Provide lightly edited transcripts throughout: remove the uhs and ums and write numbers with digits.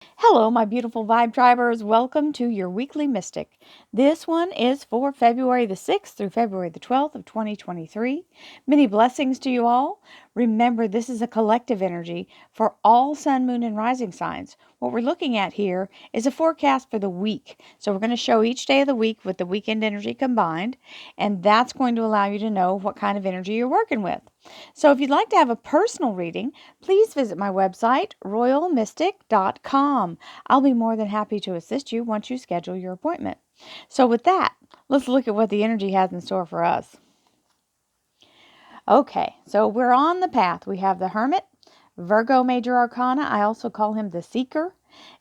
Hello, my beautiful Vibe Tribers. Welcome to your weekly Mystic. This one is for February the 6th through February the 12th of 2023. Many blessings to you all. Remember, this is a collective energy for all sun, moon, and rising signs. What we're looking at here is a forecast for the week. So we're going to show each day of the week with the weekend energy combined, and that's going to allow you to know what kind of energy you're working with. So if you'd like to have a personal reading, please visit my website, royalmystic.com. I'll be more than happy to assist you once you schedule your appointment. So with that, let's look at what the energy has in store for us. Okay, so we're on the path. We have the Hermit, Virgo Major Arcana. I also call him the Seeker.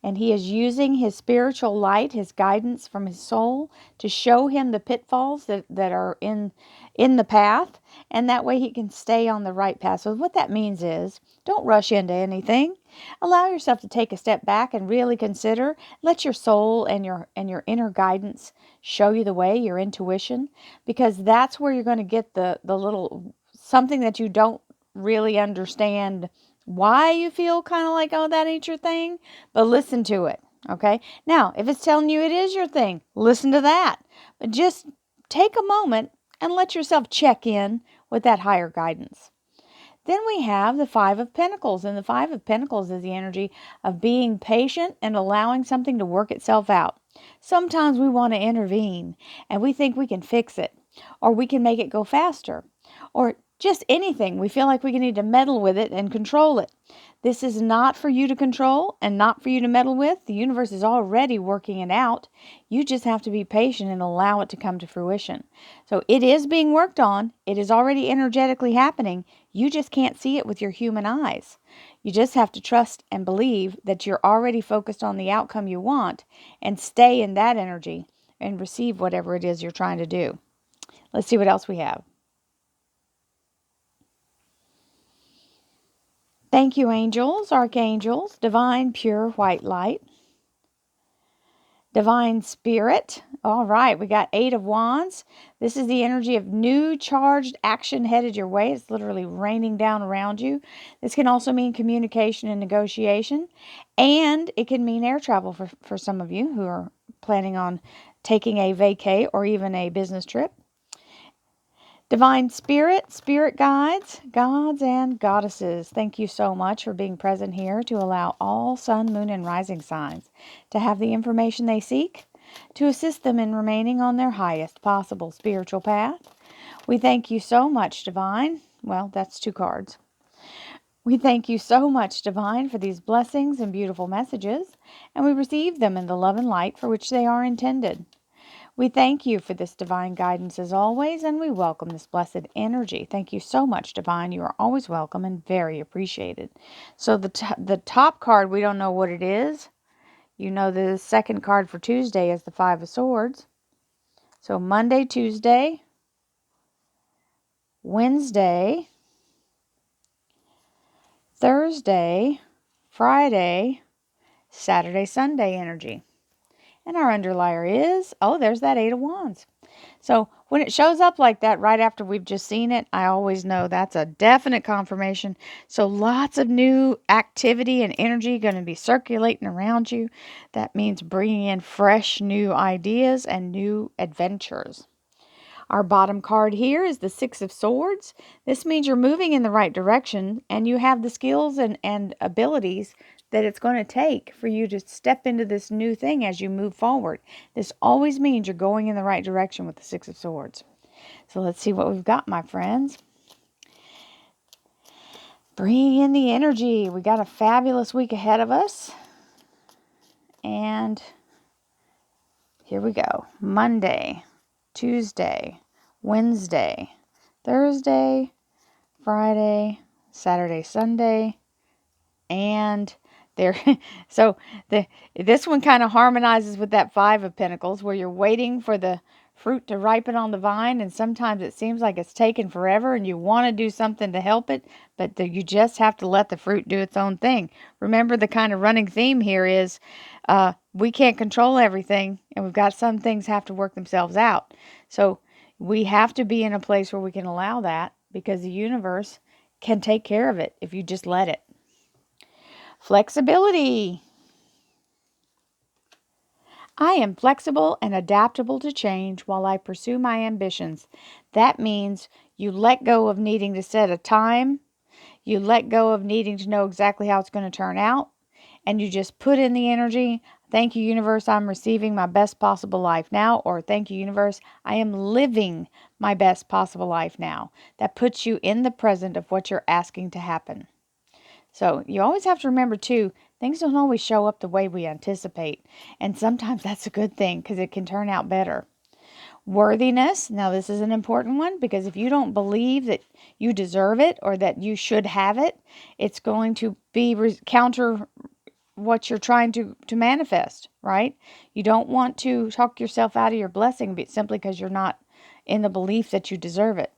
And he is using his spiritual light, his guidance from his soul, to show him the pitfalls that are in the path. And that way he can stay on the right path. So what that means is, don't rush into anything. Allow yourself to take a step back and really consider. Let your soul and your inner guidance show you the way, your intuition, because that's where you're going to get the little something that you don't really understand why you feel kind of like, oh, that ain't your thing, but listen to it. Okay. Now, if it's telling you it is your thing, listen to that. But just take a moment and let yourself check in with that higher guidance. Then we have the Five of Pentacles, and the Five of Pentacles is the energy of being patient and allowing something to work itself out. Sometimes we want to intervene and we think we can fix it, or we can make it go faster, or just anything. We feel like we need to meddle with it and control it. This is not for you to control and not for you to meddle with. The universe is already working it out. You just have to be patient and allow it to come to fruition. So it is being worked on. It is already energetically happening. You just can't see it with your human eyes. You just have to trust and believe that you're already focused on the outcome you want and stay in that energy and receive whatever it is you're trying to do. Let's see what else we have. Thank you, angels, archangels, divine, pure, white light, divine spirit. All right, we got 8 of Wands. This is the energy of new charged action headed your way. It's literally raining down around you. This can also mean communication and negotiation, and it can mean air travel for some of you who are planning on taking a vacay or even a business trip. Divine Spirit, Spirit Guides, Gods and Goddesses, thank you so much for being present here to allow all sun, moon, and rising signs to have the information they seek to assist them in remaining on their highest possible spiritual path. We thank you so much, Divine. Well, that's 2 cards. We thank you so much, Divine, for these blessings and beautiful messages, and we receive them in the love and light for which they are intended. We thank you for this divine guidance as always, and we welcome this blessed energy. Thank you so much, Divine. You are always welcome and very appreciated. So the top card, we don't know what it is. You know the second card for Tuesday is the Five of Swords. So Monday, Tuesday, Wednesday, Thursday, Friday, Saturday, Sunday energy. And our underlier is, oh, there's that 8 of Wands. So when it shows up like that right after we've just seen it, I always know that's a definite confirmation. So lots of new activity and energy going to be circulating around you. That means bringing in fresh new ideas and new adventures. Our bottom card here is the Six of Swords. This means you're moving in the right direction and you have the skills and abilities that it's going to take for you to step into this new thing as you move forward. This always means you're going in the right direction with the Six of Swords. So let's see what we've got, my friends. Bring in the energy. We got a fabulous week ahead of us. And here we go. Monday, Tuesday, Wednesday, Thursday, Friday, Saturday, Sunday, and there. So this one kind of harmonizes with that Five of Pentacles, where you're waiting for the fruit to ripen on the vine, and sometimes it seems like it's taken forever, and you want to do something to help it, but you just have to let the fruit do its own thing. Remember, the kind of running theme here is we can't control everything, and we've got some things have to work themselves out. So we have to be in a place where we can allow that, because the universe can take care of it if you just let it. Flexibility. I am flexible and adaptable to change while I pursue my ambitions. That means you let go of needing to set a time. You let go of needing to know exactly how it's going to turn out. And you just put in the energy. Thank you, universe, I'm receiving my best possible life now. Or thank you, universe, I am living my best possible life now. That puts you in the present of what you're asking to happen. So you always have to remember, too, things don't always show up the way we anticipate. And sometimes that's a good thing because it can turn out better. Worthiness. Now, this is an important one because if you don't believe that you deserve it or that you should have it, it's going to be counter what you're trying to manifest, right? You don't want to talk yourself out of your blessing simply because you're not in the belief that you deserve it.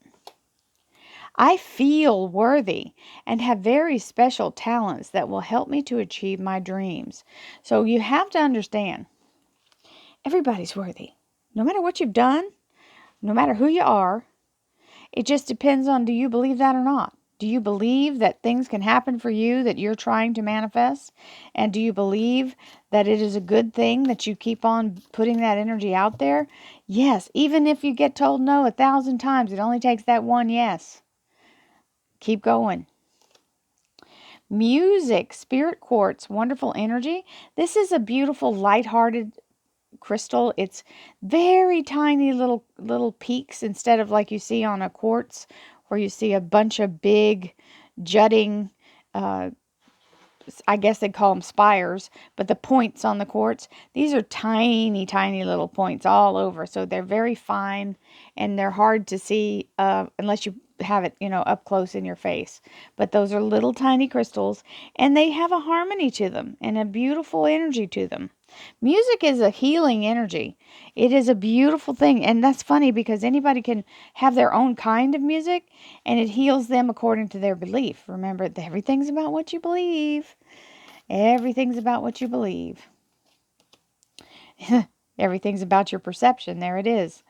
I feel worthy and have very special talents that will help me to achieve my dreams. So you have to understand, everybody's worthy. No matter what you've done, no matter who you are, it just depends on, do you believe that or not? Do you believe that things can happen for you that you're trying to manifest? And do you believe that it is a good thing that you keep on putting that energy out there? Yes, even if you get told no 1,000 times, it only takes that one yes. Keep going. Music, spirit quartz, wonderful energy. This is a beautiful, lighthearted crystal. It's very tiny little peaks instead of like you see on a quartz where you see a bunch of big jutting, I guess they call them spires, but the points on the quartz, these are tiny, tiny little points all over. So they're very fine and they're hard to see unless you have it, up close in your face. But those are little tiny crystals and they have a harmony to them and a beautiful energy to them. Music is a healing energy. It is a beautiful thing. And that's funny because anybody can have their own kind of music and it heals them according to their belief. Remember, everything's about what you believe. Everything's about what you believe. Everything's about your perception. There it is.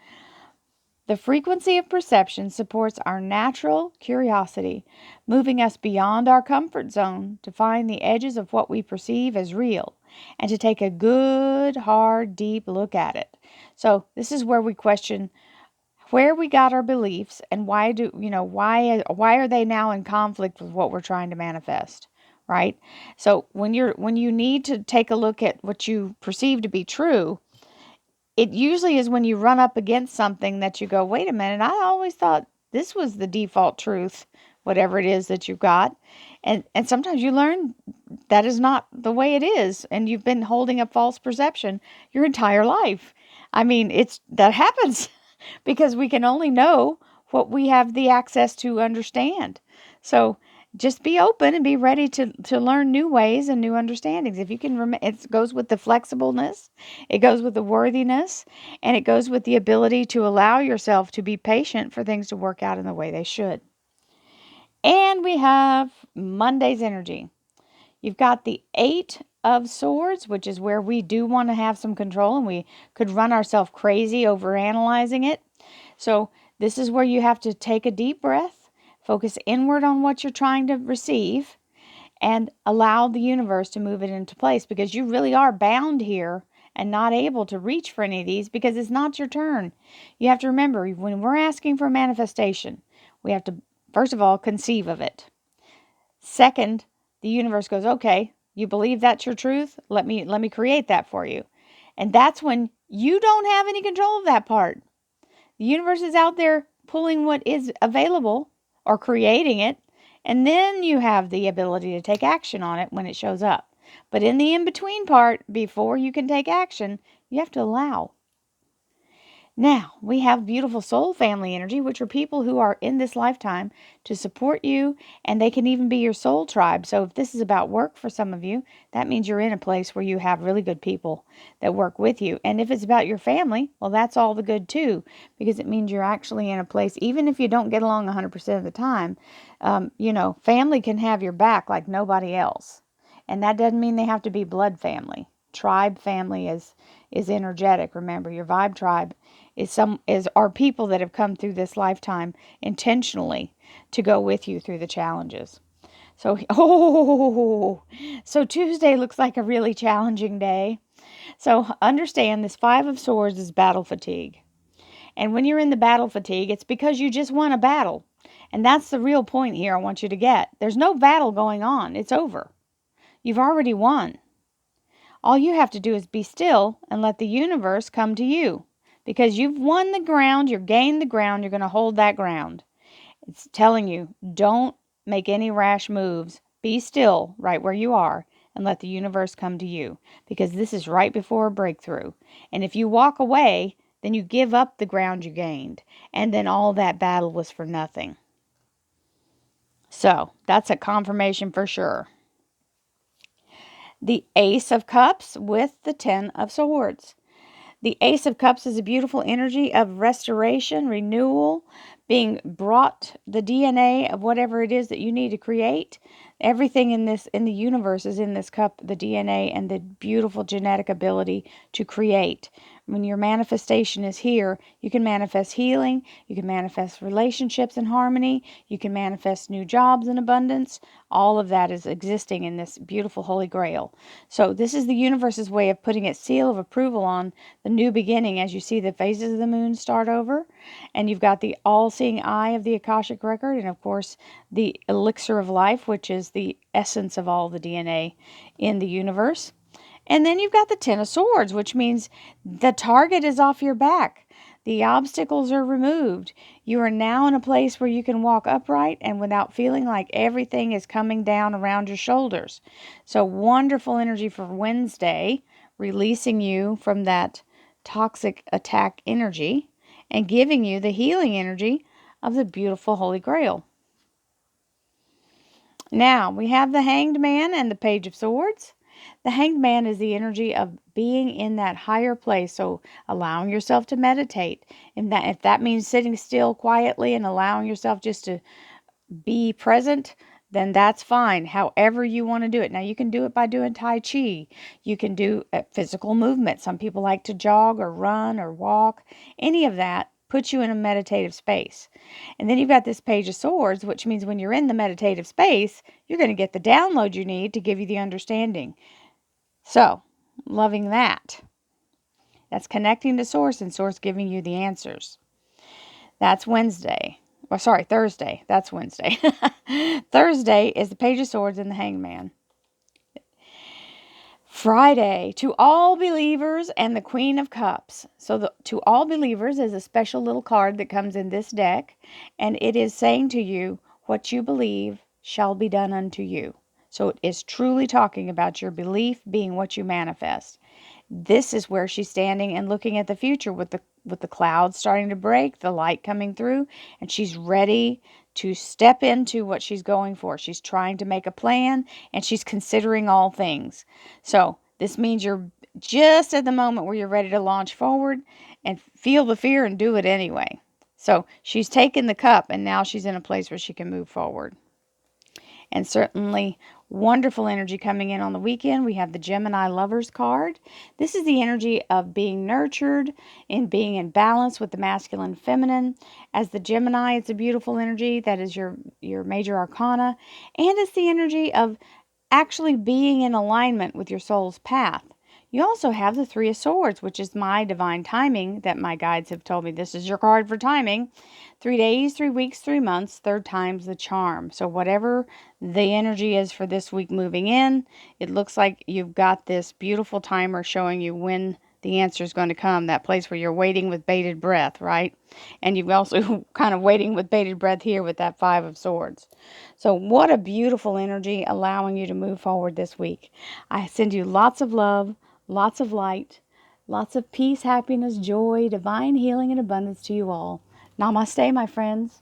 The frequency of perception supports our natural curiosity, moving us beyond our comfort zone to find the edges of what we perceive as real and to take a good, hard, deep look at it. So this is where we question where we got our beliefs and why are they now in conflict with what we're trying to manifest, right? So when you need to take a look at what you perceive to be true, it usually is when you run up against something that you go, wait a minute, I always thought this was the default truth, whatever it is that you've got. And sometimes you learn that is not the way it is. And you've been holding a false perception your entire life. I mean, that happens because we can only know what we have the access to understand. So just be open and be ready to learn new ways and new understandings. If you can it goes with the flexibleness, it goes with the worthiness, and it goes with the ability to allow yourself to be patient for things to work out in the way they should. And we have Monday's energy. You've got the 8 of Swords, which is where we do want to have some control and we could run ourselves crazy over analyzing it. So this is where you have to take a deep breath, focus inward on what you're trying to receive, and allow the universe to move it into place because you really are bound here and not able to reach for any of these because it's not your turn. You have to remember, when we're asking for manifestation, we have to, first of all, conceive of it. Second, the universe goes, okay, you believe that's your truth? Let me create that for you. And that's when you don't have any control of that part. The universe is out there pulling what is available or creating it, and then you have the ability to take action on it when it shows up. But in the in-between part, before you can take action, you have to allow. Now, we have beautiful soul family energy, which are people who are in this lifetime to support you, and they can even be your soul tribe. So if this is about work for some of you, that means you're in a place where you have really good people that work with you. And if it's about your family, well, that's all the good too, because it means you're actually in a place, even if you don't get along 100% of the time, family can have your back like nobody else. And that doesn't mean they have to be blood family. Tribe family is energetic. Remember, your vibe tribe are people that have come through this lifetime intentionally to go with you through the challenges. So Tuesday looks like a really challenging day. So understand this Five of Swords is battle fatigue. And when you're in the battle fatigue, it's because you just won a battle. And that's the real point here I want you to get. There's no battle going on. It's over. You've already won. All you have to do is be still and let the universe come to you. Because you've won the ground, you've gained the ground, you're going to hold that ground. It's telling you, don't make any rash moves. Be still right where you are and let the universe come to you. Because this is right before a breakthrough. And if you walk away, then you give up the ground you gained. And then all that battle was for nothing. So, that's a confirmation for sure. The Ace of Cups with the Ten of Swords. The Ace of Cups is a beautiful energy of restoration, renewal, being brought the DNA of whatever it is that you need to create. Everything in the universe is in this cup, the DNA and the beautiful genetic ability to create. When your manifestation is here, you can manifest healing, you can manifest relationships in harmony, you can manifest new jobs in abundance. All of that is existing in this beautiful Holy Grail. So this is the universe's way of putting its seal of approval on the new beginning as you see the phases of the moon start over. And you've got the all-seeing eye of the Akashic Record, and of course the elixir of life, which is the essence of all the DNA in the universe. And then you've got the Ten of Swords, which means the target is off your back. The obstacles are removed. You are now in a place where you can walk upright and without feeling like everything is coming down around your shoulders. So wonderful energy for Wednesday, releasing you from that toxic attack energy and giving you the healing energy of the beautiful Holy Grail. Now, we have the Hanged Man and the Page of Swords. The Hanged Man is the energy of being in that higher place, so allowing yourself to meditate. And that, if that means sitting still quietly and allowing yourself just to be present, then that's fine. However you want to do it. Now, you can do it by doing Tai Chi. You can do physical movement. Some people like to jog or run or walk. Any of that puts you in a meditative space. And then you've got this Page of Swords, which means when you're in the meditative space, you're going to get the download you need to give you the understanding. So, loving that. That's connecting to Source and Source giving you the answers. That's Wednesday. Well, sorry, Thursday. That's Wednesday. Thursday is the Page of Swords and the Hanged Man. Friday, to all believers and the Queen of Cups. So to all believers is a special little card that comes in this deck, and it is saying to you, what you believe shall be done unto you. So it is truly talking about your belief being what you manifest. This is where she's standing and looking at the future with the clouds starting to break, the light coming through, and she's ready to step into what she's going for. She's trying to make a plan, and she's considering all things. So this means you're just at the moment where you're ready to launch forward and feel the fear and do it anyway. So she's taken the cup, and now she's in a place where she can move forward. And certainly wonderful energy coming in on the weekend. We have the Gemini Lovers card. This is the energy of being nurtured and being in balance with the masculine and feminine. As the Gemini, it's a beautiful energy. That is your major arcana. And it's the energy of actually being in alignment with your soul's path. You also have the Three of Swords, which is my divine timing that my guides have told me this is your card for timing. 3 days, 3 weeks, 3 months, third time's the charm. So whatever the energy is for this week moving in, it looks like you've got this beautiful timer showing you when the answer is going to come, that place where you're waiting with bated breath, right? And you've also kind of waiting with bated breath here with that Five of Swords. So what a beautiful energy allowing you to move forward this week. I send you lots of love, lots of light, lots of peace, happiness, joy, divine healing, and abundance to you all. Namaste, my friends.